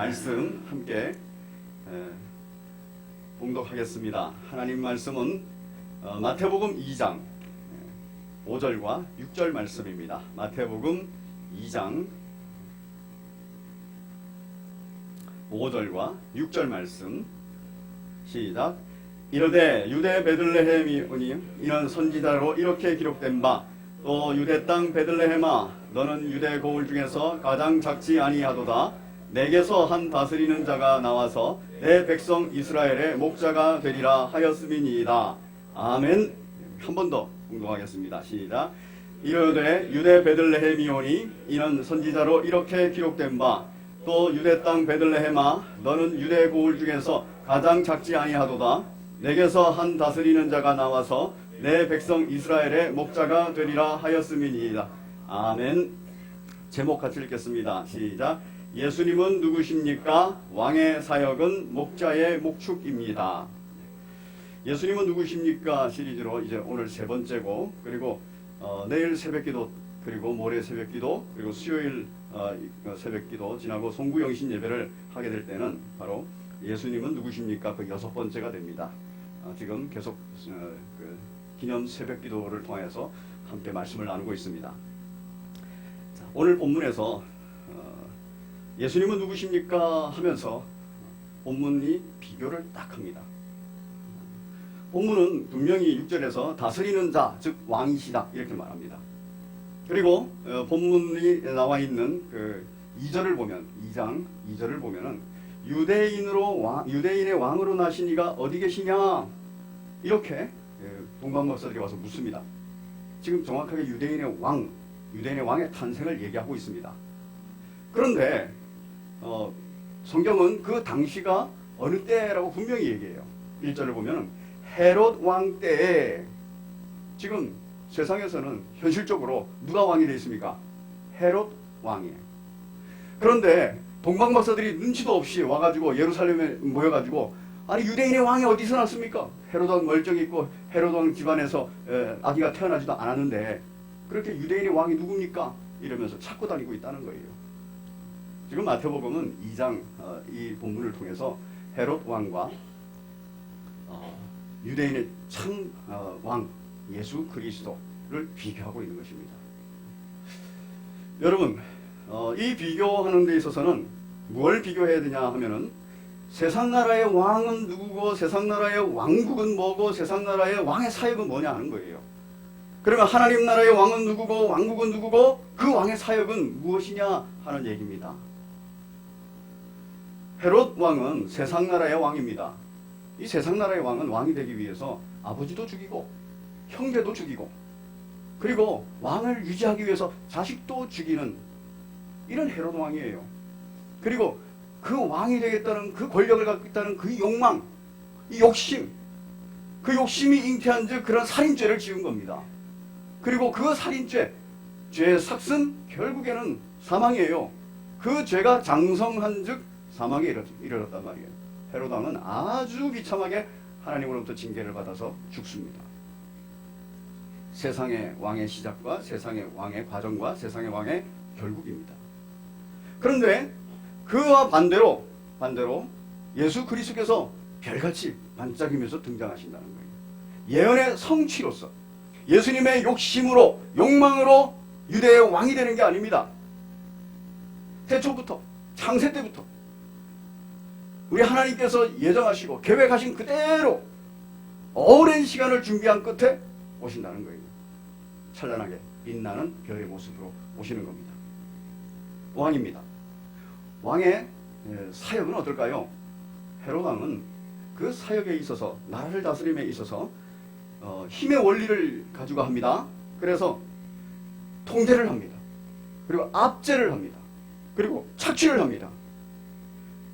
말씀 함께 봉독하겠습니다. 하나님 말씀은 마태복음 2장 5절과 6절 말씀입니다. 마태복음 2장 5절과 6절 말씀 시작. 이르되 유대 베들레헴이오니 이는 선지자로 이렇게 기록된 바 또 유대 땅 베들레헴아 너는 유대 고을 중에서 가장 작지 아니하도다. 내게서 한 다스리는 자가 나와서 내 백성 이스라엘의 목자가 되리라 하였음이니이다. 아멘. 한 번 더 공동하겠습니다. 시작. 이르되 유대 베들레헴이오니 이는 선지자로 이렇게 기록된 바 또 유대 땅 베들레헴아 너는 유대 고을 중에서 가장 작지 아니하도다. 내게서 한 다스리는 자가 나와서 내 백성 이스라엘의 목자가 되리라 하였음이니이다. 아멘. 제목 같이 읽겠습니다. 시작. 예수님은 누구십니까? 왕의 사역은 목자의 목축입니다. 예수님은 누구십니까? 시리즈로 이제 오늘 세 번째고, 그리고 내일 새벽기도, 그리고 모레 새벽기도, 그리고 수요일 새벽기도 지나고 송구영신 예배를 하게 될 때는 바로 예수님은 누구십니까? 그 6번째가 됩니다. 지금 계속 기념 새벽기도를 통해서 함께 말씀을 나누고 있습니다. 자, 오늘 본문에서 예수님은 누구십니까? 하면서 본문이 비교를 딱 합니다. 본문은 분명히 6절에서 다스리는 자, 즉 왕이시다 이렇게 말합니다. 그리고 본문이 나와 있는 그 2절을 보면 2장 2절을 보면은 유대인의 왕으로 나신 이가 어디 계시냐 이렇게 동방박사들이 와서 묻습니다. 지금 정확하게 유대인의 왕의 탄생을 얘기하고 있습니다. 그런데 성경은 그 당시가 어느 때라고 분명히 얘기해요. 1절을 보면 헤롯 왕 때에, 지금 세상에서는 현실적으로 누가 왕이 되어 있습니까? 헤롯 왕이에요. 그런데 동방박사들이 눈치도 없이 와가지고 예루살렘에 모여가지고 아니 유대인의 왕이 어디서 났습니까? 헤롯 왕 멀쩡히 있고 헤롯 왕 집안에서 아기가 태어나지도 않았는데 그렇게 유대인의 왕이 누굽니까? 이러면서 찾고 다니고 있다는 거예요. 지금 마태복음은 2장 이 본문을 통해서 헤롯 왕과 유대인의 참 왕 예수 그리스도를 비교하고 있는 것입니다. 여러분 이 비교하는 데 있어서는 뭘 비교해야 되냐 하면은 세상 나라의 왕은 누구고 세상 나라의 왕국은 뭐고 세상 나라의 왕의 사역은 뭐냐 하는 거예요. 그러면 하나님 나라의 왕은 누구고 왕국은 누구고 그 왕의 사역은 무엇이냐 하는 얘기입니다. 헤롯 왕은 세상 나라의 왕입니다. 이 세상 나라의 왕은 왕이 되기 위해서 아버지도 죽이고 형제도 죽이고 그리고 왕을 유지하기 위해서 자식도 죽이는 이런 헤롯 왕이에요. 그리고 그 왕이 되겠다는 그 권력을 갖고 있다는 그 욕망, 이 욕심, 그 욕심이 잉태한 즉 그런 살인죄를 지은 겁니다. 그리고 그 살인죄, 죄의 삭은 결국에는 사망이에요. 그 죄가 장성한 즉 사망에 이르렀단 말이에요. 헤롯 왕은 아주 비참하게 하나님으로부터 징계를 받아서 죽습니다. 세상의 왕의 시작과 세상의 왕의 과정과 세상의 왕의 결국입니다. 그런데 그와 반대로 예수 그리스도께서 별같이 반짝이면서 등장하신다는 거예요. 예언의 성취로서 예수님의 욕심으로 욕망으로 유대의 왕이 되는 게 아닙니다. 태초부터 창세 때부터 우리 하나님께서 예정하시고 계획하신 그대로 오랜 시간을 준비한 끝에 오신다는 거예요. 찬란하게 빛나는 별의 모습으로 오시는 겁니다. 왕입니다. 왕의 사역은 어떨까요? 헤롯 왕은 그 사역에 있어서 나라를 다스림에 있어서 힘의 원리를 가지고 합니다. 그래서 통제를 합니다. 그리고 압제를 합니다. 그리고 착취를 합니다.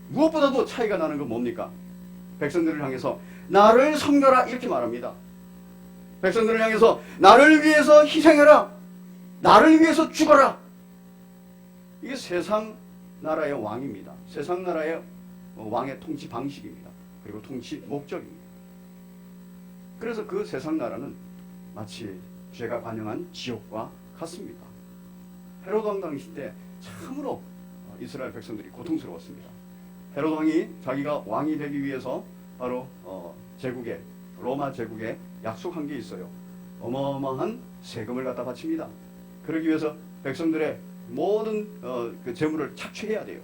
무엇보다도 차이가 나는 건 뭡니까? 백성들을 향해서 나를 섬겨라 이렇게 말합니다. 백성들을 향해서 나를 위해서 희생해라. 나를 위해서 죽어라. 이게 세상 나라의 왕입니다. 세상 나라의 왕의 통치 방식입니다. 그리고 통치 목적입니다. 그래서 그 세상 나라는 마치 죄가 관영한 지옥과 같습니다. 헤롯 왕 당시 때 참으로 이스라엘 백성들이 고통스러웠습니다. 헤롯 왕이 자기가 왕이 되기 위해서 바로 제국에, 로마 제국에 약속한 게 있어요. 어마어마한 세금을 갖다 바칩니다. 그러기 위해서 백성들의 모든 그 재물을 착취해야 돼요.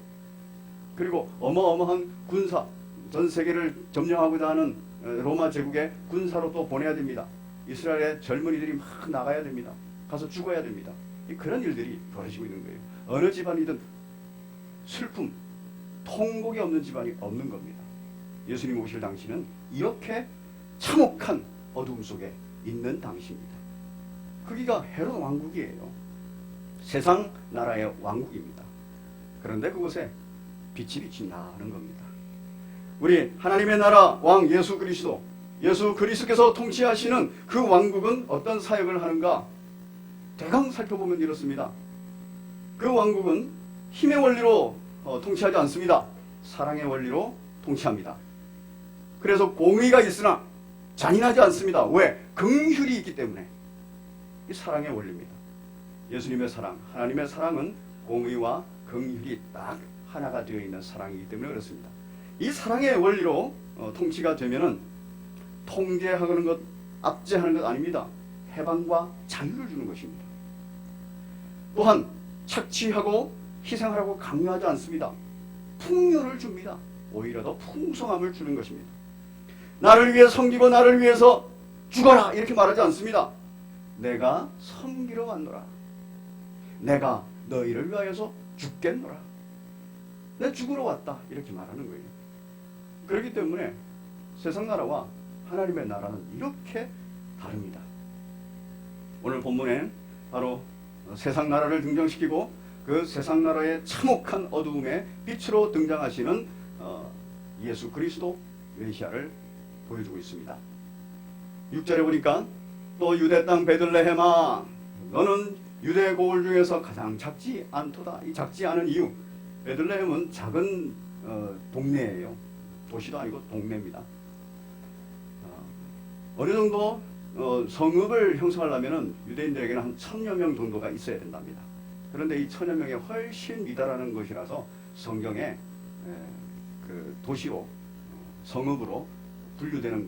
그리고 어마어마한 군사, 전 세계를 점령하고자 하는 로마 제국의 군사로 또 보내야 됩니다. 이스라엘의 젊은이들이 막 나가야 됩니다. 가서 죽어야 됩니다. 그런 일들이 벌어지고 있는 거예요. 어느 집안이든 슬픔, 통곡이 없는 집안이 없는 겁니다. 예수님 오실 당시는 이렇게 참혹한 어두움 속에 있는 당시입니다. 거기가 헤롯 왕국이에요. 세상 나라의 왕국입니다. 그런데 그곳에 빛이 비친다는 겁니다. 우리 하나님의 나라 왕 예수 그리스도, 예수 그리스도께서 통치하시는 그 왕국은 어떤 사역을 하는가? 대강 살펴보면 이렇습니다. 그 왕국은 힘의 원리로 통치하지 않습니다. 사랑의 원리로 통치합니다. 그래서 공의가 있으나 잔인하지 않습니다. 왜? 긍휼이 있기 때문에. 이 사랑의 원리입니다. 예수님의 사랑, 하나님의 사랑은 공의와 긍휼이 딱 하나가 되어 있는 사랑이기 때문에 그렇습니다. 이 사랑의 원리로 통치가 되면은 통제하는 것, 압제하는 것 아닙니다. 해방과 자유를 주는 것입니다. 또한 착취하고 희생하라고 강요하지 않습니다. 풍요를 줍니다. 오히려 더 풍성함을 주는 것입니다. 나를 위해 섬기고 나를 위해서 죽어라 이렇게 말하지 않습니다. 내가 섬기러 왔노라. 내가 너희를 위하여서 죽겠노라. 내 죽으러 왔다 이렇게 말하는 거예요. 그렇기 때문에 세상 나라와 하나님의 나라는 이렇게 다릅니다. 오늘 본문에 바로 세상 나라를 등장시키고 그 세상 나라의 참혹한 어두움의 빛으로 등장하시는 예수 그리스도 메시아를 보여주고 있습니다. 6절에 보니까 또 유대 땅 베들레헴아 너는 유대 고을 중에서 가장 작지 않도다. 이 작지 않은 이유, 베들레헴은 작은 동네예요. 도시도 아니고 동네입니다. 어느 정도 성읍을 형성하려면 유대인들에게는 한 1000여 명 정도가 있어야 된답니다. 그런데 이 1000여 명이 훨씬 미달하는 것이라서 성경에 그 도시로 성읍으로 분류되는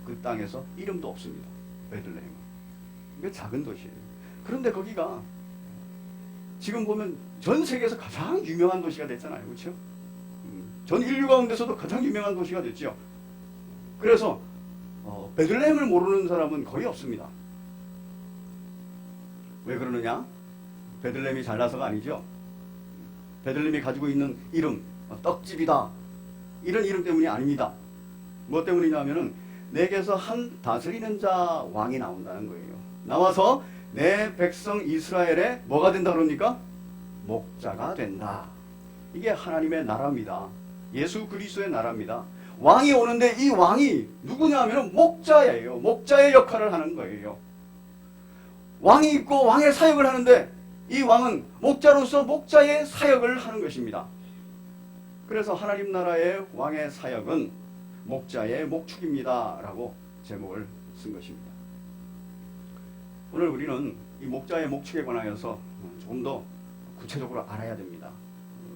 그 땅에서 이름도 없습니다. 베들레헴은. 이게 작은 도시예요. 그런데 거기가 지금 보면 전 세계에서 가장 유명한 도시가 됐잖아요. 그렇죠? 전 인류 가운데서도 가장 유명한 도시가 됐죠. 그래서 베들레헴을 모르는 사람은 거의 없습니다. 왜 그러느냐? 베들레헴이 잘나서가 아니죠. 베들레헴이 가지고 있는 이름, 떡집이다. 이런 이름 때문이 아닙니다. 뭐 때문이냐면은 내게서 한 다스리는 자 왕이 나온다는 거예요. 나와서 내 백성 이스라엘의 뭐가 된다 그럽니까? 목자가 된다. 이게 하나님의 나라입니다. 예수 그리스도의 나라입니다. 왕이 오는데 이 왕이 누구냐 하면 목자예요. 목자의 역할을 하는 거예요. 왕이 있고 왕의 사역을 하는데 이 왕은 목자로서 목자의 사역을 하는 것입니다. 그래서 하나님 나라의 왕의 사역은 목자의 목축입니다 라고 제목을 쓴 것입니다. 오늘 우리는 이 목자의 목축에 관하여서 조금 더 구체적으로 알아야 됩니다.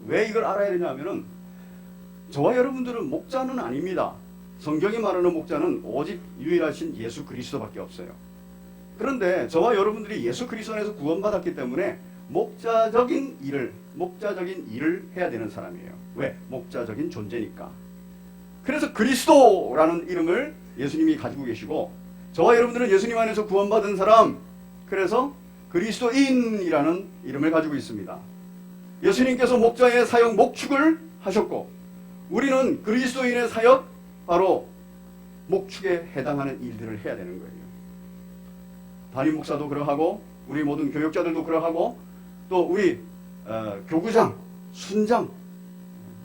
왜 이걸 알아야 되냐 하면은 저와 여러분들은 목자는 아닙니다. 성경이 말하는 목자는 오직 유일하신 예수 그리스도밖에 없어요. 그런데 저와 여러분들이 예수 그리스도 안에서 구원받았기 때문에 목자적인 일을 해야 되는 사람이에요. 왜? 목자적인 존재니까. 그래서 그리스도라는 이름을 예수님이 가지고 계시고 저와 여러분들은 예수님 안에서 구원받은 사람, 그래서 그리스도인이라는 이름을 가지고 있습니다. 예수님께서 목자의 사역 목축을 하셨고 우리는 그리스도인의 사역, 바로 목축에 해당하는 일들을 해야 되는 거예요. 담임 목사도 그러하고 우리 모든 교역자들도 그러하고 또 우리 교구장, 순장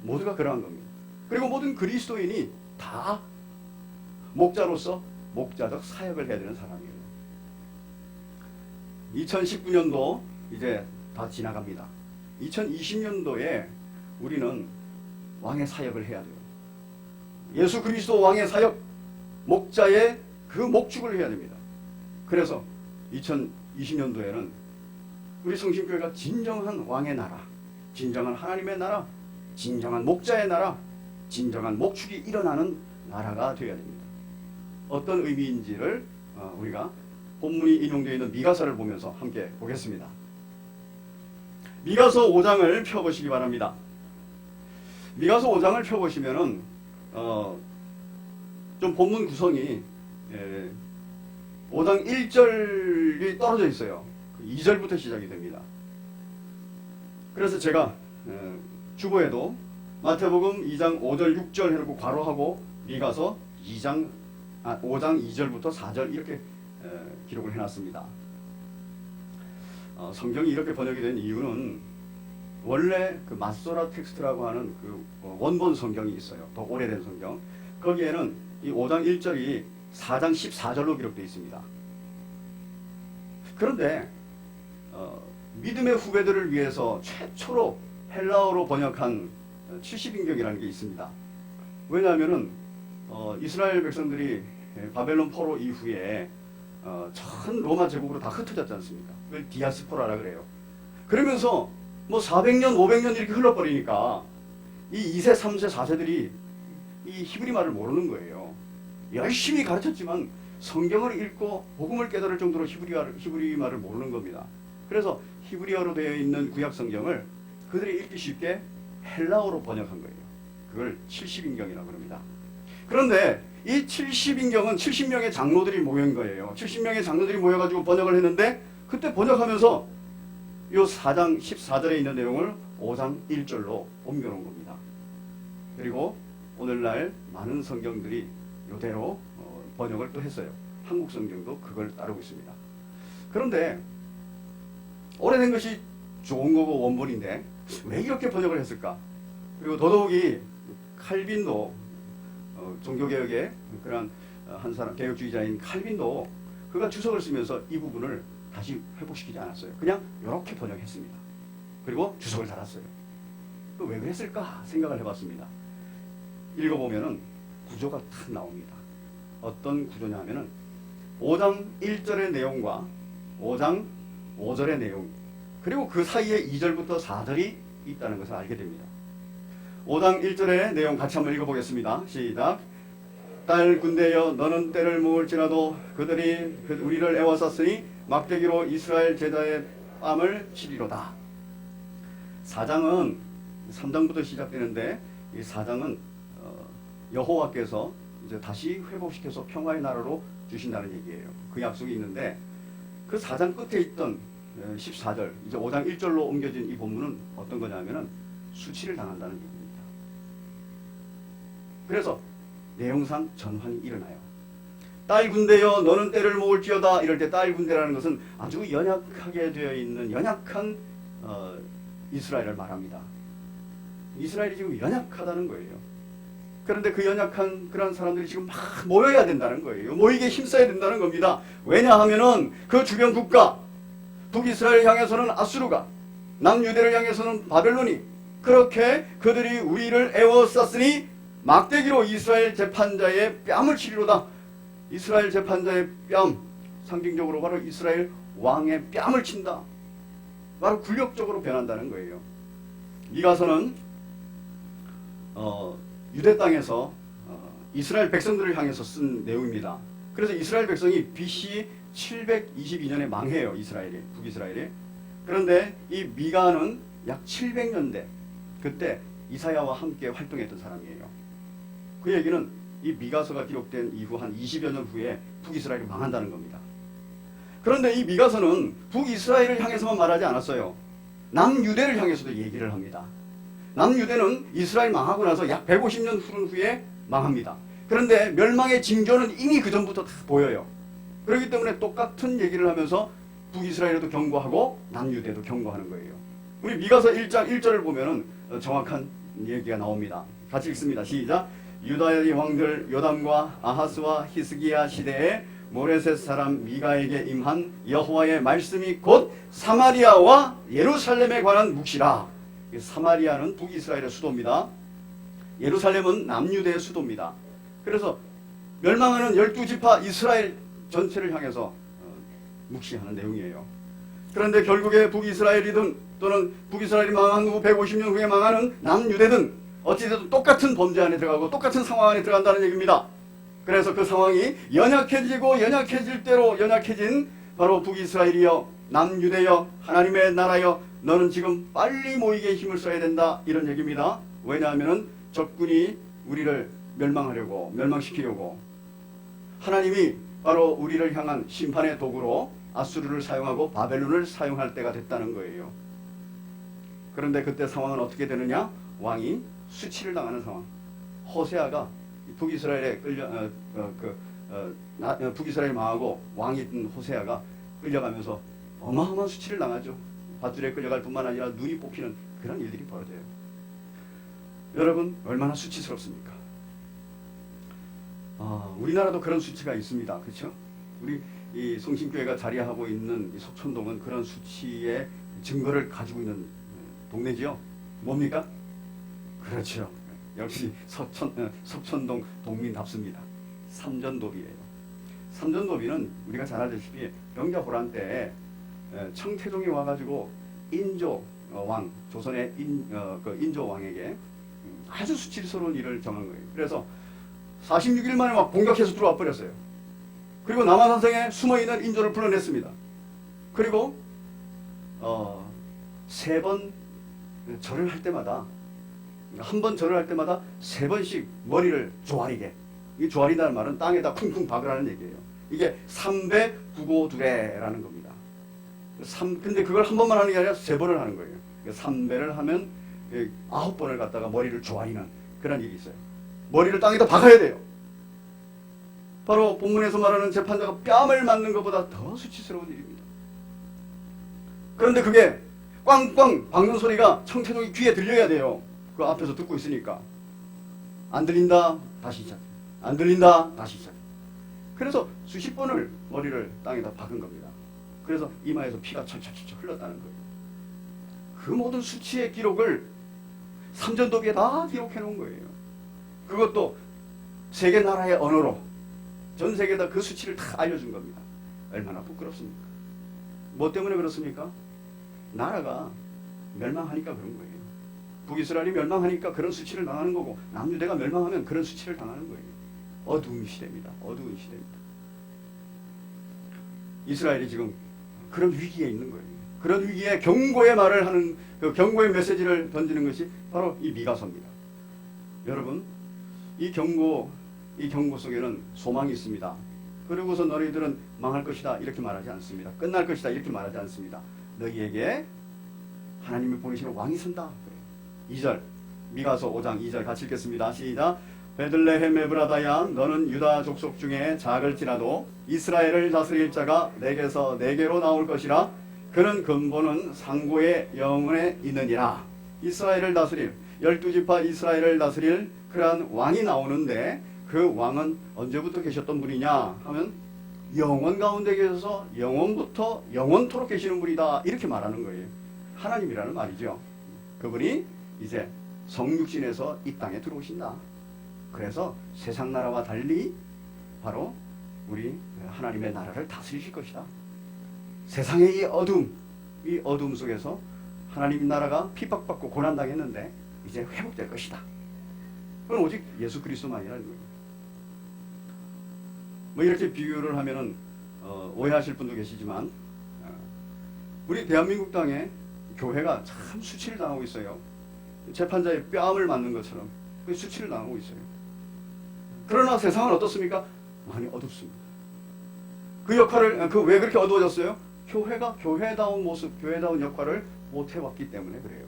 모두가 그러한 겁니다. 그리고 모든 그리스도인이 다 목자로서 목자적 사역을 해야 되는 사람이에요. 2019년도 이제 다 지나갑니다. 2020년도에 우리는 왕의 사역을 해야 돼요. 예수 그리스도 왕의 사역, 목자의 그 목축을 해야 됩니다. 그래서 2020년도에는 우리 성심교회가 진정한 왕의 나라, 진정한 하나님의 나라, 진정한 목자의 나라, 진정한 목축이 일어나는 나라가 되어야 됩니다. 어떤 의미인지를 우리가 본문이 인용되어 있는 미가서를 보면서 함께 보겠습니다. 미가서 5장을 펴보시기 바랍니다. 미가서 5장을 펴보시면은 좀 본문 구성이 5장 1절이 떨어져 있어요. 2절부터 시작이 됩니다. 그래서 제가 주보에도 마태복음 2장 5절 6절 해놓고 괄호하고 미가서 5장 2절부터 4절 이렇게 기록을 해놨습니다. 성경이 이렇게 번역이 된 이유는 원래 그 마소라 텍스트라고 하는 그 원본 성경이 있어요. 더 오래된 성경. 거기에는 이 5장 1절이 4장 14절로 기록되어 있습니다. 그런데 믿음의 후배들을 위해서 최초로 헬라어로 번역한 70인경이라는 게 있습니다. 왜냐하면은 이스라엘 백성들이 바벨론 포로 이후에 전 로마 제국으로 다 흩어졌지 않습니까? 그걸 디아스포라라 그래요. 그러면서 뭐 400년, 500년 이렇게 흘러버리니까 이 2세, 3세, 4세들이 이 히브리 말을 모르는 거예요. 열심히 가르쳤지만 성경을 읽고 복음을 깨달을 정도로 히브리 말을 모르는 겁니다. 그래서 히브리어로 되어 있는 구약 성경을 그들이 읽기 쉽게 헬라어로 번역한 거예요. 그걸 70인경이라고 합니다. 그런데 이 70인경은 70명의 장로들이 모인 거예요. 70명의 장로들이 모여가지고 번역을 했는데 그때 번역하면서 이 4장 14절에 있는 내용을 5장 1절로 옮겨놓은 겁니다. 그리고 오늘날 많은 성경들이 이대로 번역을 또 했어요. 한국 성경도 그걸 따르고 있습니다. 그런데 오래된 것이 좋은 거고 원본인데 왜 이렇게 번역을 했을까? 그리고 더더욱이 칼빈도 종교개혁의 그런 한 사람 개혁주의자인 칼빈도 그가 주석을 쓰면서 이 부분을 다시 회복시키지 않았어요. 그냥 이렇게 번역했습니다. 그리고 주석을 달았어요. 왜 그랬을까 생각을 해봤습니다. 읽어보면은 구조가 탁 나옵니다. 어떤 구조냐 하면은 5장 1절의 내용과 5장 5절의 내용 그리고 그 사이에 2절부터 4절이 있다는 것을 알게 됩니다. 5장 1절의 내용 같이 한번 읽어보겠습니다. 시작. 딸 군대여 너는 때를 모을지라도 그들이 우리를 애워쌌으니 막대기로 이스라엘 제자의 뺨을 치리로다. 4장은 3장부터 시작되는데 이 4장은 여호와께서 이제 다시 회복시켜서 평화의 나라로 주신다는 얘기예요. 그 약속이 있는데 그 4장 끝에 있던 14절 이제 5장 1절로 옮겨진 이 본문은 어떤 거냐면은 수치를 당한다는 얘기입니다. 그래서 내용상 전환이 일어나요. 딸 군대여 너는 때를 모을지어다. 이럴 때 딸 군대라는 것은 아주 연약하게 되어 있는 연약한 이스라엘을 말합니다. 이스라엘이 지금 연약하다는 거예요. 그런데 그 연약한 그런 사람들이 지금 막 모여야 된다는 거예요. 모이게 힘써야 된다는 겁니다. 왜냐하면은 그 주변 국가 북이스라엘 향해서는 아수르가 남유대를 향해서는 바벨론이 그렇게 그들이 우리를 애워쌌으니 막대기로 이스라엘 재판자의 뺨을 치리로다. 이스라엘 재판자의 뺨 상징적으로 바로 이스라엘 왕의 뺨을 친다. 바로 굴욕적으로 변한다는 거예요. 미가서는 유대 땅에서 이스라엘 백성들을 향해서 쓴 내용입니다. 그래서 이스라엘 백성이 BC 722년에 망해요. 이스라엘이 북이스라엘이. 그런데 이 미가는 약 700년대 그때 이사야와 함께 활동했던 사람이에요. 그 얘기는 이 미가서가 기록된 이후 한 20여 년 후에 북이스라엘이 망한다는 겁니다. 그런데 이 미가서는 북이스라엘을 향해서만 말하지 않았어요. 남유대를 향해서도 얘기를 합니다. 남유대는 이스라엘 망하고 나서 약 150년 후에 망합니다. 그런데 멸망의 징조는 이미 그 전부터 다 보여요. 그렇기 때문에 똑같은 얘기를 하면서 북이스라엘에도 경고하고 남유대도 경고하는 거예요. 우리 미가서 1장 1절을 보면은 정확한 얘기가 나옵니다. 같이 읽습니다. 시작. 유다의 왕들 요담과 아하스와 히스기야 시대에 모레셋 사람 미가에게 임한 여호와의 말씀이 곧 사마리아와 예루살렘에 관한 묵시라. 사마리아는 북이스라엘의 수도입니다. 예루살렘은 남유대의 수도입니다. 그래서 멸망하는 12지파 이스라엘 전체를 향해서 묵시하는 내용이에요. 그런데 결국에 북이스라엘이든 또는 북이스라엘이 망한 후 150년 후에 망하는 남유대든 어찌됐든 똑같은 범죄 안에 들어가고 똑같은 상황 안에 들어간다는 얘기입니다. 그래서 그 상황이 연약해지고 연약해질 대로 연약해진 바로 북이스라엘이여 남유대여 하나님의 나라여 너는 지금 빨리 모이게 힘을 써야 된다, 이런 얘기입니다. 왜냐하면 적군이 우리를 멸망하려고, 멸망시키려고, 하나님이 바로 우리를 향한 심판의 도구로 아수르를 사용하고 바벨론을 사용할 때가 됐다는 거예요. 그런데 그때 상황은 어떻게 되느냐? 왕이 수치를 당하는 상황. 호세아가 북이스라엘에 북이스라엘 망하고 왕이 된 호세아가 끌려가면서 어마어마한 수치를 당하죠. 밧줄에 끌려갈 뿐만 아니라 눈이 뽑히는 그런 일들이 벌어져요. 여러분, 얼마나 수치스럽습니까? 우리나라도 그런 수치가 있습니다. 그렇죠? 우리 이 성심교회가 자리하고 있는 이 석촌동은 그런 수치의 증거를 가지고 있는 동네지요. 뭡니까? 그렇죠. 역시 석촌동 동민답습니다. 삼전도비예요. 삼전도비는 우리가 잘 알다시피 병자호란 때 청태종이 와가지고 인조 왕, 조선의 인조 왕에게 아주 수치스러운 일을 정한 거예요. 그래서 46일 만에 막 공격해서 들어와 버렸어요. 그리고 남한산성에 숨어있는 인조를 불러냈습니다. 그리고 3번 절을 할 때마다, 한 번 절을 할 때마다 3번씩 머리를 조아리게, 이 조아리다는 말은 땅에다 쿵쿵 박으라는 얘기예요. 이게 3배 구고두례라는 겁니다. 근데 그걸 한 번만 하는 게 아니라 3번을 하는 거예요. 3배를 하면 9번을 갖다가 머리를 조아리는 그런 일이 있어요. 머리를 땅에다 박아야 돼요. 바로 본문에서 말하는 재판자가 뺨을 맞는 것보다 더 수치스러운 일입니다. 그런데 그게 꽝꽝 박는 소리가 청태종이 귀에 들려야 돼요. 그 앞에서 듣고 있으니까. 안 들린다, 다시 시작. 안 들린다, 다시 시작. 그래서 수십 번을 머리를 땅에다 박은 겁니다. 그래서 이마에서 피가 철철철 흘렀다는 거예요. 그 모든 수치의 기록을 삼전도비에 다 기록해 놓은 거예요. 그것도 세계 나라의 언어로 전 세계에다 그 수치를 다 알려준 겁니다. 얼마나 부끄럽습니까? 뭐 때문에 그렇습니까? 나라가 멸망하니까 그런 거예요. 북이스라엘이 멸망하니까 그런 수치를 당하는 거고, 남유대가 멸망하면 그런 수치를 당하는 거예요. 어두운 시대입니다. 어두운 시대입니다. 이스라엘이 지금 그런 위기에 있는 거예요. 그런 위기에 경고의 말을 하는, 그 경고의 메시지를 던지는 것이 바로 이 미가서입니다. 여러분, 이 경고 속에는 소망이 있습니다. 그러고서 너희들은 망할 것이다 이렇게 말하지 않습니다. 끝날 것이다 이렇게 말하지 않습니다. 너희에게 하나님이 보내시는 왕이 선다. 2절, 미가서 5장 2절 같이 읽겠습니다. 시작. 베들레헴 에브라다야, 너는 유다 족속 중에 작을지라도 이스라엘을 다스릴 자가 내게서 내게로 나올 것이라. 그는 근본은 상고의 영혼에 있느니라. 이스라엘을 다스릴, 12지파 이스라엘을 다스릴 그러한 왕이 나오는데, 그 왕은 언제부터 계셨던 분이냐 하면 영원 가운데 계셔서 영원부터 영원토록 계시는 분이다 이렇게 말하는 거예요. 하나님이라는 말이죠. 그분이 이제 성육신에서 이 땅에 들어오신다. 그래서 세상 나라와 달리 바로 우리 하나님의 나라를 다스리실 것이다. 세상의 이 어둠 속에서 하나님 나라가 핍박받고 고난당했는데 이제 회복될 것이다. 그건 오직 예수 그리스도만이라는 거예요. 뭐 이렇게 비유를 하면은 오해하실 분도 계시지만, 우리 대한민국 땅에 교회가 참 수치를 당하고 있어요. 재판자의 뺨을 맞는 것처럼 수치를 당하고 있어요. 그러나 세상은 어떻습니까? 많이 어둡습니다. 그 역할을, 왜 그렇게 어두워졌어요? 교회가 교회다운 모습, 교회다운 역할을 못 해왔기 때문에 그래요.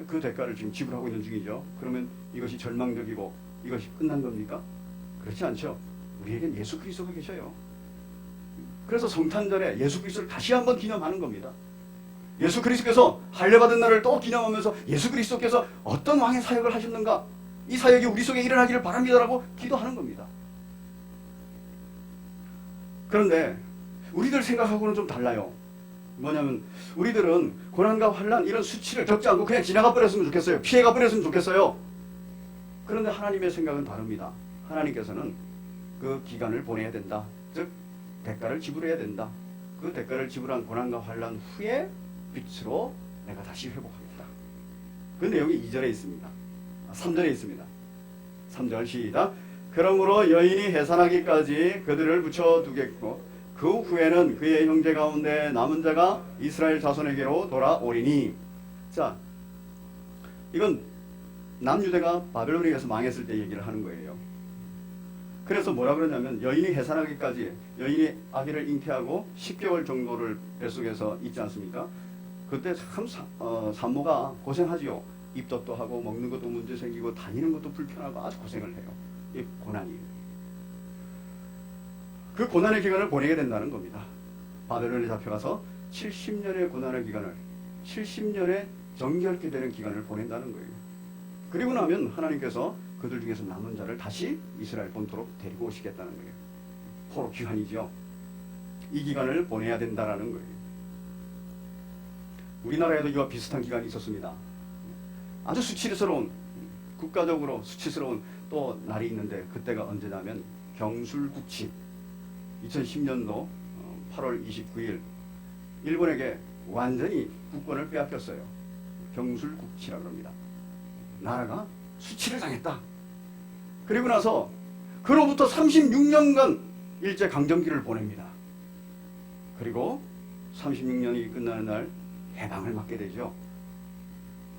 그 대가를 지금 지불하고 있는 중이죠. 그러면 이것이 절망적이고 이것이 끝난 겁니까? 그렇지 않죠. 우리에겐 예수 그리스도가 계셔요. 그래서 성탄절에 예수 그리스도를 다시 한번 기념하는 겁니다. 예수 그리스도께서 할례받은 날을 또 기념하면서 예수 그리스도께서 어떤 왕의 사역을 하셨는가, 이 사역이 우리 속에 일어나기를 바랍니다라고 기도하는 겁니다. 그런데 우리들 생각하고는 좀 달라요. 뭐냐면 우리들은 고난과 환난 이런 수치를 겪지 않고 그냥 지나가 버렸으면 좋겠어요. 피해가 버렸으면 좋겠어요. 그런데 하나님의 생각은 다릅니다. 하나님께서는 그 기간을 보내야 된다. 즉 대가를 지불해야 된다. 그 대가를 지불한 고난과 환난 후에 빛으로 내가 다시 회복하겠다. 그 내용이 2절에 있습니다. 3절에 있습니다. 3절 시작. 그러므로 여인이 해산하기까지 그들을 붙여두겠고 그 후에는 그의 형제 가운데 남은 자가 이스라엘 자손에게로 돌아오리니. 자, 이건 남유대가 바벨론에 의해서 망했을 때 얘기를 하는 거예요. 그래서 뭐라 그러냐면 여인이 해산하기까지, 여인이 아기를 잉태하고 10개월 정도를 뱃속에서 있지 않습니까? 그때 참 산모가 고생하지요. 입덧도 하고 먹는 것도 문제 생기고 다니는 것도 불편하고 아주 고생을 해요. 이 고난이에요. 그 고난의 기간을 보내게 된다는 겁니다. 바벨론에 잡혀가서 70년의 고난의 기간을, 70년의 정결케 되는 기간을 보낸다는 거예요. 그리고 나면 하나님께서 그들 중에서 남은 자를 다시 이스라엘 본토로 데리고 오시겠다는 거예요. 포로 기간이죠. 이 기간을 보내야 된다라는 거예요. 우리나라에도 이와 비슷한 기간이 있었습니다. 아주 수치스러운, 국가적으로 수치스러운 또 날이 있는데 그때가 언제냐면 경술국치. 2010년도 8월 29일 일본에게 완전히 국권을 빼앗겼어요. 경술국치라 그럽니다. 나라가 수치를 당했다. 그리고 나서 그로부터 36년간 일제강점기를 보냅니다. 그리고 36년이 끝나는 날 해방을 맞게 되죠.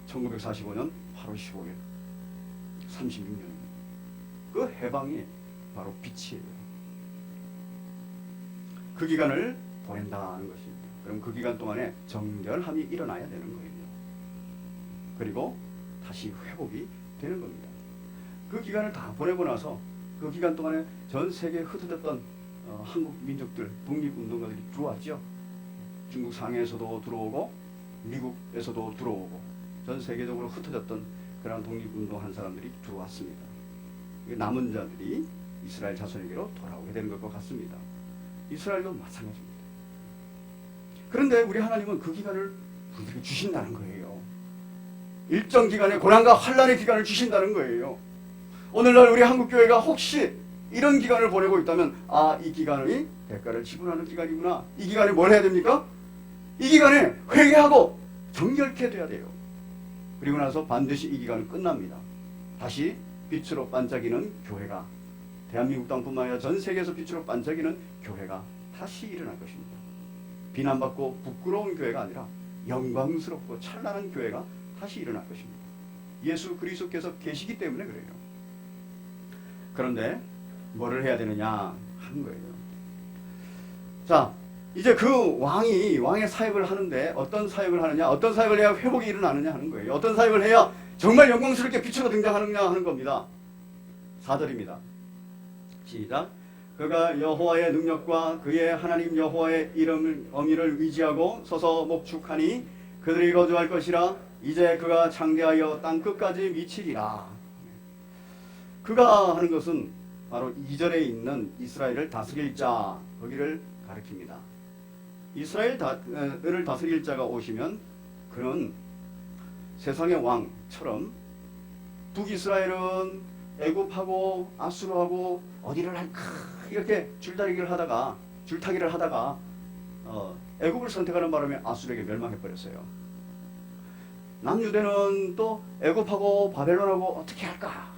1945년 8월 15일 36년입니다. 그 해방이 바로 빛이에요. 그 기간을 보낸다는 것입니다. 그럼 그 기간 동안에 정결함이 일어나야 되는 거예요. 그리고 다시 회복이 되는 겁니다. 그 기간을 다 보내고 나서 그 기간 동안에 전 세계에 흩어졌던 한국 민족들, 독립운동가들이 들어왔죠. 중국 상해에서도 들어오고 미국에서도 들어오고 전 세계적으로 흩어졌던 그런 독립운동한 사람들이 들어왔습니다. 남은 자들이 이스라엘 자손에게로 돌아오게 되는 것과 같습니다. 이스라엘도 마찬가지입니다. 그런데 우리 하나님은 그 기간을 우리에게 주신다는 거예요. 일정 기간의 고난과 환난의 기간을 주신다는 거예요. 오늘날 우리 한국교회가 혹시 이런 기간을 보내고 있다면 이 기간이 대가를 지불하는 기간이구나. 이 기간에 뭘 해야 됩니까? 이 기간에 회개하고 정결케 돼야 돼요. 그리고 나서 반드시 이 기간은 끝납니다. 다시 빛으로 반짝이는 교회가, 대한민국 땅뿐만 아니라 전 세계에서 빛으로 반짝이는 교회가 다시 일어날 것입니다. 비난받고 부끄러운 교회가 아니라 영광스럽고 찬란한 교회가 다시 일어날 것입니다. 예수 그리스도께서 계시기 때문에 그래요. 그런데 뭐를 해야 되느냐 하는 거예요. 자, 이제 그 왕의 사역을 하는데 어떤 사역을 하느냐, 어떤 사역을 해야 회복이 일어나느냐 하는 거예요. 어떤 사역을 해야 정말 영광스럽게 빛으로 등장하느냐 하는 겁니다. 4절입니다. 시작. 그가 여호와의 능력과 그의 하나님 여호와의 이름을 어미를 의지하고 서서 목축하니 그들이 거주할 것이라. 이제 그가 창대하여 땅끝까지 미치리라. 그가 하는 것은 바로 2절에 있는 이스라엘을 다스릴 자, 거기를 가리킵니다. 이스라엘을 다스릴 자가 오시면 그는 세상의 왕처럼 북이스라엘은 애굽하고 아수르하고 어디를 할까 이렇게 줄타기를 하다가 애굽을 선택하는 바람에 아수르에게 멸망해버렸어요. 남유대는 또 애굽하고 바벨론하고 어떻게 할까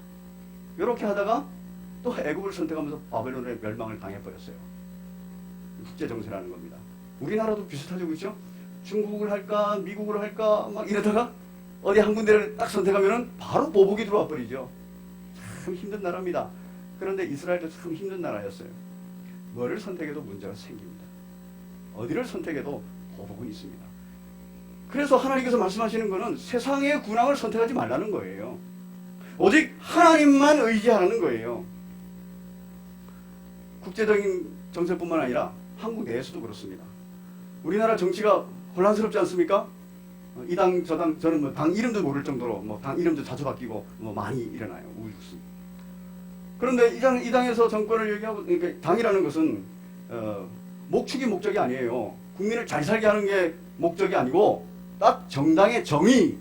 이렇게 하다가 또 애굽을 선택하면서 바벨론의 멸망을 당해버렸어요. 국제정세라는 겁니다. 우리나라도 비슷하죠, 그렇죠? 중국을 할까 미국을 할까 막 이러다가 어디 한 군데를 딱 선택하면은 바로 보복이 들어와 버리죠. 참 힘든 나라입니다. 그런데 이스라엘도 참 힘든 나라였어요. 뭐를 선택해도 문제가 생깁니다. 어디를 선택해도 보복은 있습니다. 그래서 하나님께서 말씀하시는 것은 세상의 군왕을 선택하지 말라는 거예요. 오직 하나님만 의지하라는 거예요. 국제적인 정세뿐만 아니라 한국 내에서도 그렇습니다. 우리나라 정치가 혼란스럽지 않습니까? 이 당, 저 당, 저는 뭐 당 이름도 모를 정도로 당 이름도 자주 바뀌고 많이 일어나요. 우후스. 그런데 이 당에서 정권을 얘기하고, 그러니까 당이라는 것은 목축이 목적이 아니에요. 국민을 잘 살게 하는 게 목적이 아니고 딱 정당의 정의,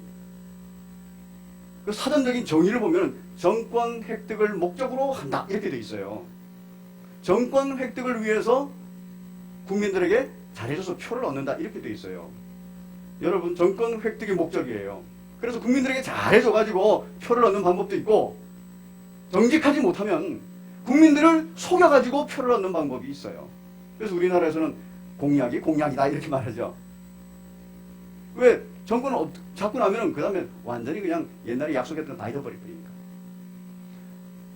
그 사전적인 정의를 보면 정권 획득을 목적으로 한다 이렇게 돼 있어요. 정권 획득을 위해서 국민들에게 잘해줘서 표를 얻는다 이렇게 돼 있어요. 여러분 정권 획득이 목적이에요. 그래서 국민들에게 잘해줘가지고 표를 얻는 방법도 있고 정직하지 못하면 국민들을 속여가지고 표를 얻는 방법이 있어요. 그래서 우리나라에서는 공약이 공약이다 이렇게 말하죠. 왜? 정권을 잡고 나면은 그 다음에 완전히 그냥 옛날에 약속했던 거 다 잊어버릴 뿐이니까.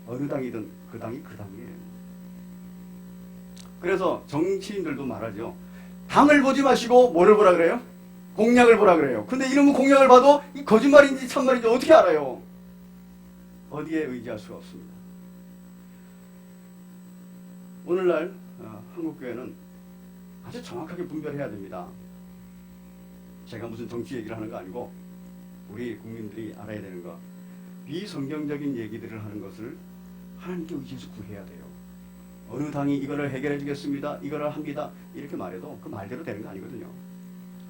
어느 당이든 그 당이 그 당이에요. 그래서 정치인들도 말하죠. 당을 보지 마시고 뭐를 보라 그래요? 공약을 보라 그래요. 근데 이러면 공약을 봐도 이 거짓말인지 참말인지 어떻게 알아요? 어디에 의지할 수가 없습니다. 오늘날 한국교회는 아주 정확하게 분별해야 됩니다. 제가 무슨 정치 얘기를 하는 거 아니고 우리 국민들이 알아야 되는 거, 비성경적인 얘기들을 하는 것을 하나님께 의지해서 구해야 돼요. 어느 당이 이거를 해결해 주겠습니다, 이거를 합니다 이렇게 말해도 그 말대로 되는 거 아니거든요.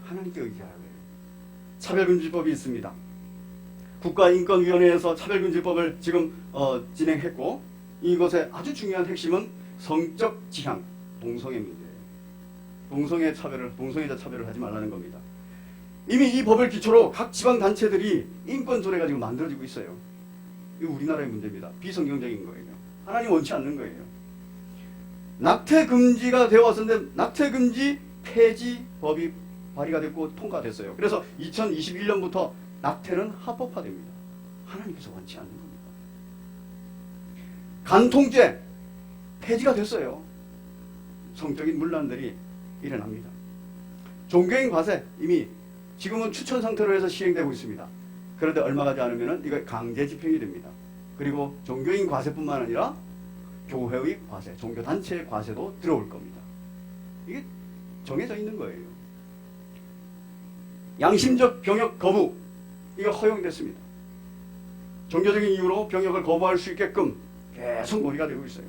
하나님께 의지하라고 해요. 차별금지법이 있습니다. 국가인권위원회에서 차별금지법을 지금 진행했고, 이것의 아주 중요한 핵심은 성적 지향, 동성애 문제예요. 동성애자 차별을 하지 말라는 겁니다. 이미 이 법을 기초로 각 지방단체들이 인권조례가 지금 만들어지고 있어요. 이거 우리나라의 문제입니다. 비성경적인 거예요. 하나님 원치 않는 거예요. 낙태금지가 되어 왔었는데 낙태금지 폐지법이 발의가 됐고 통과됐어요. 그래서 2021년부터 낙태는 합법화됩니다. 하나님께서 원치 않는 겁니다. 간통죄 폐지가 됐어요. 성적인 문란들이 일어납니다. 종교인 과세 이미 지금은 추천 상태로 해서 시행되고 있습니다. 그런데 얼마 가지 않으면 이거 강제 집행이 됩니다. 그리고 종교인 과세뿐만 아니라 교회의 과세, 종교단체의 과세도 들어올 겁니다. 이게 정해져 있는 거예요. 양심적 병역 거부, 이거 허용됐습니다. 종교적인 이유로 병역을 거부할 수 있게끔 계속 논의가 되고 있어요.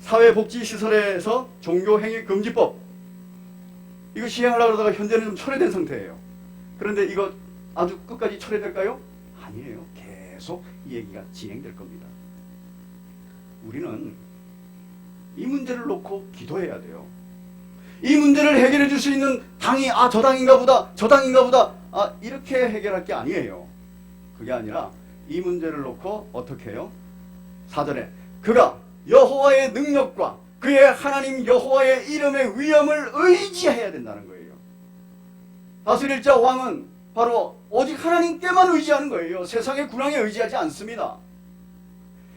사회복지시설에서 종교행위 금지법, 이거 시행하려고 하다가 현재는 좀 철회된 상태예요. 그런데 이거 아주 끝까지 철회될까요? 아니에요. 계속 이 얘기가 진행될 겁니다. 우리는 이 문제를 놓고 기도해야 돼요. 이 문제를 해결해 줄 수 있는 당이 저 당인가 보다, 저 당인가 보다 이렇게 해결할 게 아니에요. 그게 아니라 이 문제를 놓고 어떻게 해요? 4절에 그가 여호와의 능력과 그의 하나님 여호와의 이름의 위엄을 의지해야 된다는 거예요. 다스릴 자 왕은 바로 오직 하나님께만 의지하는 거예요. 세상의 군왕에 의지하지 않습니다.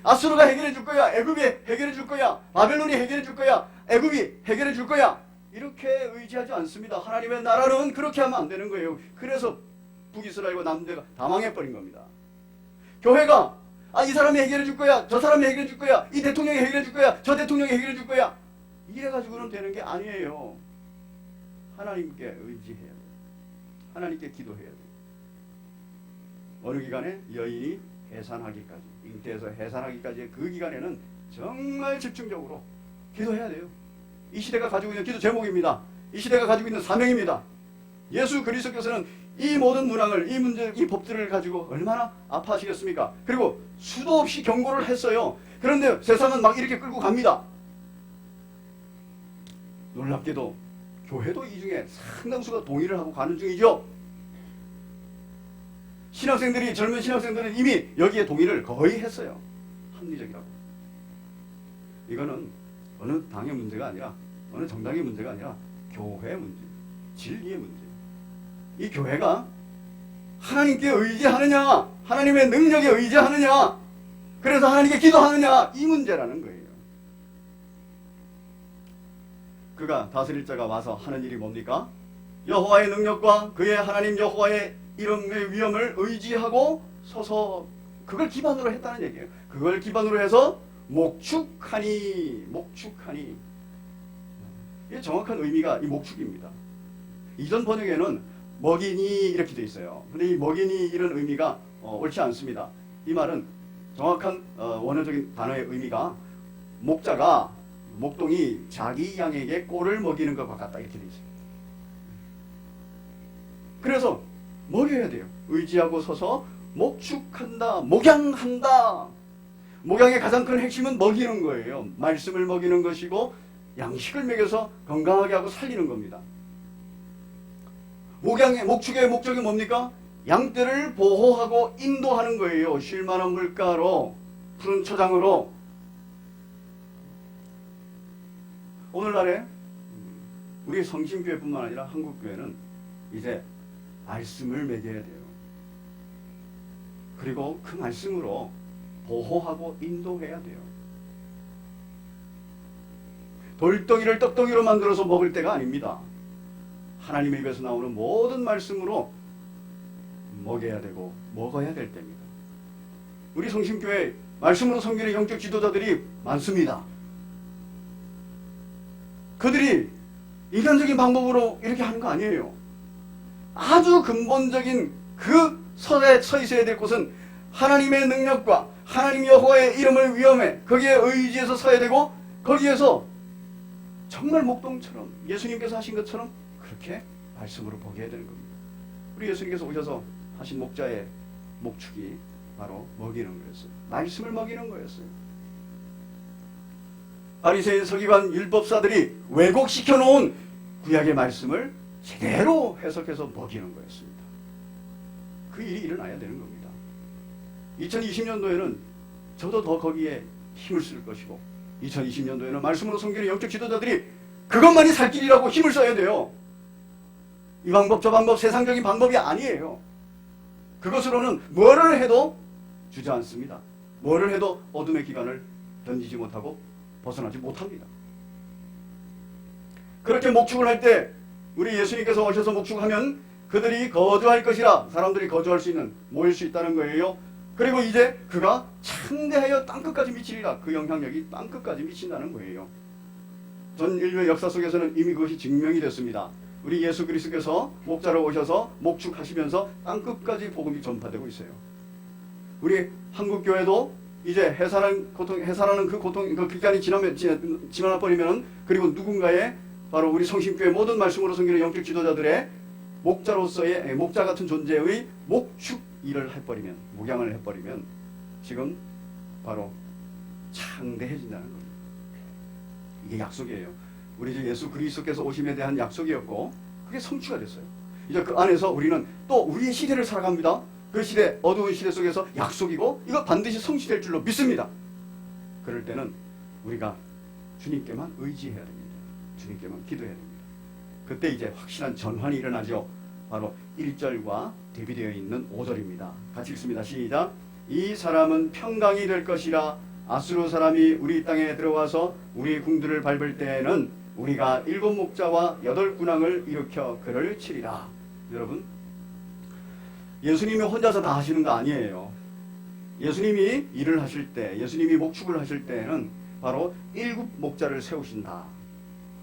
아수르가 해결해 줄 거야, 애굽이 해결해 줄 거야, 바벨론이 해결해 줄 거야, 애굽이 해결해 줄 거야, 이렇게 의지하지 않습니다. 하나님의 나라는 그렇게 하면 안 되는 거예요. 그래서 북이스라엘과 남대가 다 망해버린 겁니다. 교회가 이 사람이 해결해 줄 거야, 저 사람이 해결해 줄 거야, 이 대통령이 해결해 줄 거야, 저 대통령이 해결해 줄 거야, 이래가지고는 되는 게 아니에요. 하나님께 의지해야 돼요. 하나님께 기도해야 돼요. 어느 기간에 여인이 해산하기까지, 잉태해서 해산하기까지의 그 기간에는 정말 집중적으로 기도해야 돼요. 이 시대가 가지고 있는 기도 제목입니다. 이 시대가 가지고 있는 사명입니다. 예수 그리스도께서는 이 모든 문항을, 이 문제, 이 법들을 가지고 얼마나 아파하시겠습니까? 그리고 수도 없이 경고를 했어요. 그런데 세상은 막 이렇게 끌고 갑니다. 놀랍게도 교회도 이 중에 상당수가 동의를 하고 가는 중이죠. 신학생들이, 젊은 신학생들은 이미 여기에 동의를 거의 했어요. 합리적이라고. 이거는 어느 당의 문제가 아니라, 어느 정당의 문제가 아니라 교회의 문제, 진리의 문제. 이 교회가 하나님께 의지하느냐, 하나님의 능력에 의지하느냐, 그래서 하나님께 기도하느냐, 이 문제라는 거예요. 그가 다스릴 자가 와서 하는 일이 뭡니까? 여호와의 능력과 그의 하나님 여호와의 이름의 위엄을 의지하고 서서 그걸 기반으로 했다는 얘기예요. 그걸 기반으로 해서 목축하니. 이게 정확한 의미가 이 목축입니다. 이전 번역에는 먹이니 이렇게 돼 있어요. 근데 이 먹이니 이런 의미가 옳지 않습니다. 이 말은 정확한 원어적인 단어의 의미가 목자가, 목동이 자기 양에게 꼴을 먹이는 것과 같다 이렇게 돼 있어요. 그래서 먹여야 돼요. 의지하고 서서 목축한다, 목양한다. 목양의 가장 큰 핵심은 먹이는 거예요. 말씀을 먹이는 것이고 양식을 먹여서 건강하게 하고 살리는 겁니다. 목축의 목적이 뭡니까? 양떼를 보호하고 인도하는 거예요. 쉴만한 물가로, 푸른 초장으로. 오늘날에 우리 성심교회뿐만 아니라 한국교회는 이제 말씀을 먹여야 돼요. 그리고 그 말씀으로 보호하고 인도해야 돼요. 돌덩이를 떡덩이로 만들어서 먹을 때가 아닙니다. 하나님의 입에서 나오는 모든 말씀으로 먹여야 되고 먹어야 될 때입니다. 우리 성심교회 말씀으로 섬기는 영적 지도자들이 많습니다. 그들이 인간적인 방법으로 이렇게 하는 거 아니에요. 아주 근본적인 그 서 있어야 될 곳은 하나님의 능력과 하나님 여호와의 이름을 위험해 거기에 의지해서 서야 되고, 거기에서 정말 목동처럼 예수님께서 하신 것처럼 그렇게 말씀으로 먹여야 되는 겁니다. 우리 예수님께서 오셔서 하신 목자의 목축이 바로 먹이는 거였어요. 말씀을 먹이는 거였어요. 바리새인 서기관 율법사들이 왜곡시켜 놓은 구약의 말씀을 제대로 해석해서 먹이는 거였습니다. 그 일이 일어나야 되는 겁니다. 2020년도에는 저도 더 거기에 힘을 쓸 것이고, 2020년도에는 말씀으로 섬기는 영적 지도자들이 그것만이 살 길이라고 힘을 써야 돼요. 이 방법 저 방법 세상적인 방법이 아니에요. 그것으로는 뭐를 해도 주저앉습니다. 뭐를 해도 어둠의 기관을 던지지 못하고 벗어나지 못합니다. 그렇게 목축을 할 때 우리 예수님께서 오셔서 목축하면 그들이 거주할 것이라, 사람들이 거주할 수 있는, 모일 수 있다는 거예요. 그리고 이제 그가 창대하여 땅끝까지 미치리라. 그 영향력이 땅끝까지 미친다는 거예요. 전 인류의 역사 속에서는 이미 그것이 증명이 됐습니다. 우리 예수 그리스도께서 목자로 오셔서 목축하시면서 땅끝까지 복음이 전파되고 있어요. 우리 한국교회도 이제 해산하는 그 고통, 그 기간이 지나가 버리면, 그리고 누군가의 바로 우리 성심교회 모든 말씀으로 섬기는 영적 지도자들의 목자로서의, 목자 같은 존재의 목축 일을 해버리면, 목양을 해버리면 지금 바로 창대해진다는 겁니다. 이게 약속이에요. 우리 주 예수 그리스도께서 오심에 대한 약속이었고, 그게 성취가 됐어요. 이제 그 안에서 우리는 또 우리의 시대를 살아갑니다. 그 시대, 어두운 시대 속에서 약속이고 이거 반드시 성취될 줄로 믿습니다. 그럴 때는 우리가 주님께만 의지해야 됩니다. 주님께만 기도해야 됩니다. 그때 이제 확실한 전환이 일어나죠. 바로 1절과 대비되어 있는 5절입니다. 같이 읽습니다. 시작. 이 사람은 평강이 될 것이라. 아수르 사람이 우리 땅에 들어와서 우리 궁들을 밟을 때에는 우리가 7 목자와 8 군왕을 일으켜 그를 치리라. 여러분, 예수님이 혼자서 다 하시는 거 아니에요. 예수님이 일을 하실 때, 예수님이 목축을 하실 때에는 바로 7 목자를 세우신다.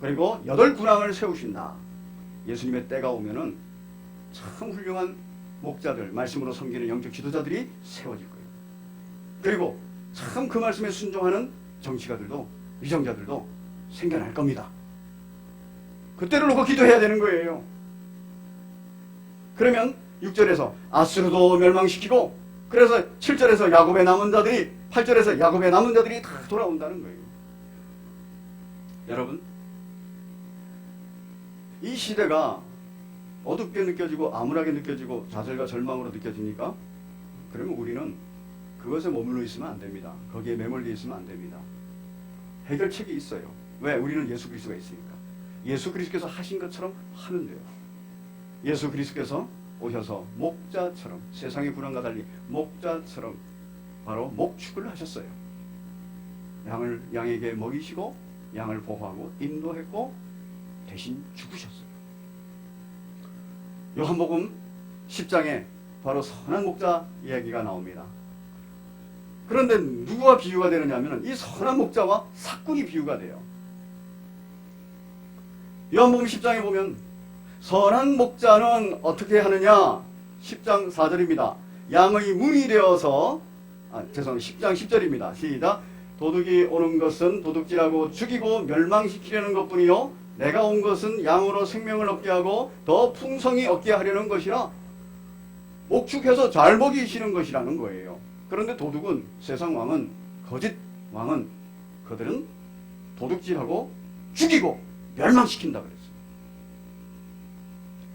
그리고 8 군왕을 세우신다. 예수님의 때가 오면은 참 훌륭한 목자들, 말씀으로 섬기는 영적 지도자들이 세워질 거예요. 그리고 참 그 말씀에 순종하는 정치가들도, 위정자들도 생겨날 겁니다. 그때를 놓고 기도해야 되는 거예요. 그러면 6절에서 아수르도 멸망시키고, 그래서 7절에서 야곱의 남은 자들이, 8절에서 야곱의 남은 자들이 다 돌아온다는 거예요. 여러분, 이 시대가 어둡게 느껴지고 암울하게 느껴지고 좌절과 절망으로 느껴지니까, 그러면 우리는 그것에 머물러 있으면 안 됩니다. 거기에 매몰려 있으면 안 됩니다. 해결책이 있어요. 왜? 우리는 예수 그리스도가 있으니까. 예수 그리스도께서 하신 것처럼 하면 돼요. 예수 그리스도께서 오셔서 목자처럼, 세상의 군왕과 달리 목자처럼 바로 목축을 하셨어요. 양에게 먹이시고 양을 보호하고 인도했고 대신 죽으셨어요. 요한복음 10장에 바로 선한 목자 이야기가 나옵니다. 그런데 누구와 비유가 되느냐 하면 이 선한 목자와 삭군이 비유가 돼요. 요한복음 10장에 보면 선한 목자는 어떻게 하느냐? 10장 4절입니다. 양의 문이 되어서, 10장 10절입니다. 시작. 도둑이 오는 것은 도둑질하고 죽이고 멸망시키려는 것뿐이요 내가 온 것은 양으로 생명을 얻게 하고 더 풍성히 얻게 하려는 것이라. 목축해서 잘 먹이시는 것이라는 거예요. 그런데 도둑은, 세상 왕은, 거짓 왕은, 그들은 도둑질하고 죽이고 멸망시킨다 그랬어요.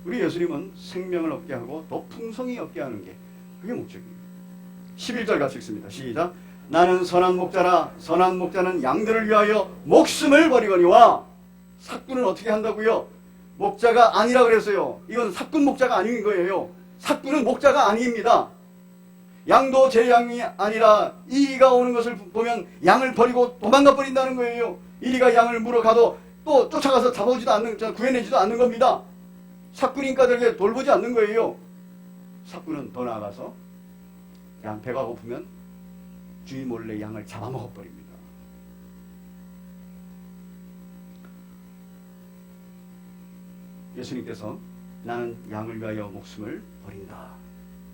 우리 예수님은 생명을 얻게 하고 더 풍성히 얻게 하는 게 그게 목적입니다. 11절 같이 읽습니다. 시작. 나는 선한 목자라. 선한 목자는 양들을 위하여 목숨을 버리거니와. 삭군은 어떻게 한다고요? 목자가 아니라 그랬어요. 이건 삭군 목자가 아닌 거예요. 삭군은 목자가 아닙니다. 양도 제 양이 아니라 이리가 오는 것을 보면 양을 버리고 도망가 버린다는 거예요. 이리가 양을 물어가도 또 쫓아가서 잡아오지도 않는, 구해내지도 않는 겁니다. 삭군 인가들에게 돌보지 않는 거예요. 삭군은 더 나아가서 양 배가 고프면 주인 몰래 양을 잡아먹어버립니다. 예수님께서 나는 양을 위하여 목숨을 버린다.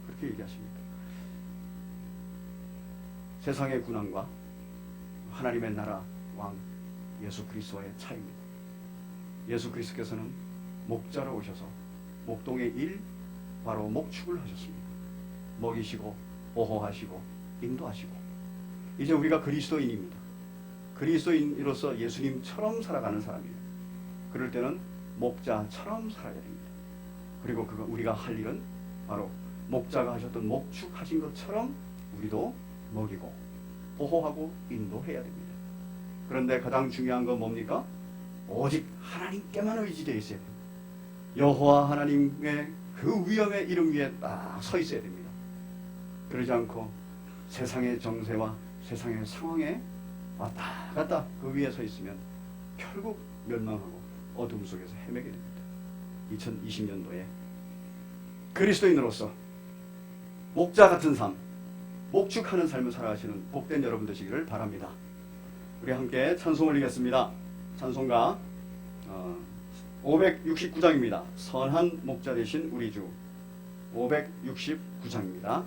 그렇게 얘기하십니다. 세상의 군왕과 하나님의 나라 왕 예수 그리스도의 차이입니다. 예수 그리스도께서는 목자로 오셔서 목동의 일, 바로 목축을 하셨습니다. 먹이시고 보호하시고 인도하시고, 이제 우리가 그리스도인입니다. 그리스도인으로서 예수님처럼 살아가는 사람이에요. 그럴 때는 목자처럼 살아야 됩니다. 그리고 우리가 할 일은 바로 목자가 하셨던 목축하신 것처럼 우리도 먹이고 보호하고 인도해야 됩니다. 그런데 가장 중요한 건 뭡니까? 오직 하나님께만 의지되어 있어야 됩니다. 여호와 하나님의 그 위엄의 이름 위에 딱 서 있어야 됩니다. 그러지 않고 세상의 정세와 세상의 상황에 왔다 갔다 그 위에 서 있으면 결국 멸망하고 어둠 속에서 헤매게 됩니다. 2020년도에 그리스도인으로서 목자 같은 삶, 목축하는 삶을 살아가시는 복된 여러분 되시기를 바랍니다. 우리 함께 찬송 올리겠습니다. 찬송가 569장입니다. 선한 목자 되신 우리 주. 569장입니다.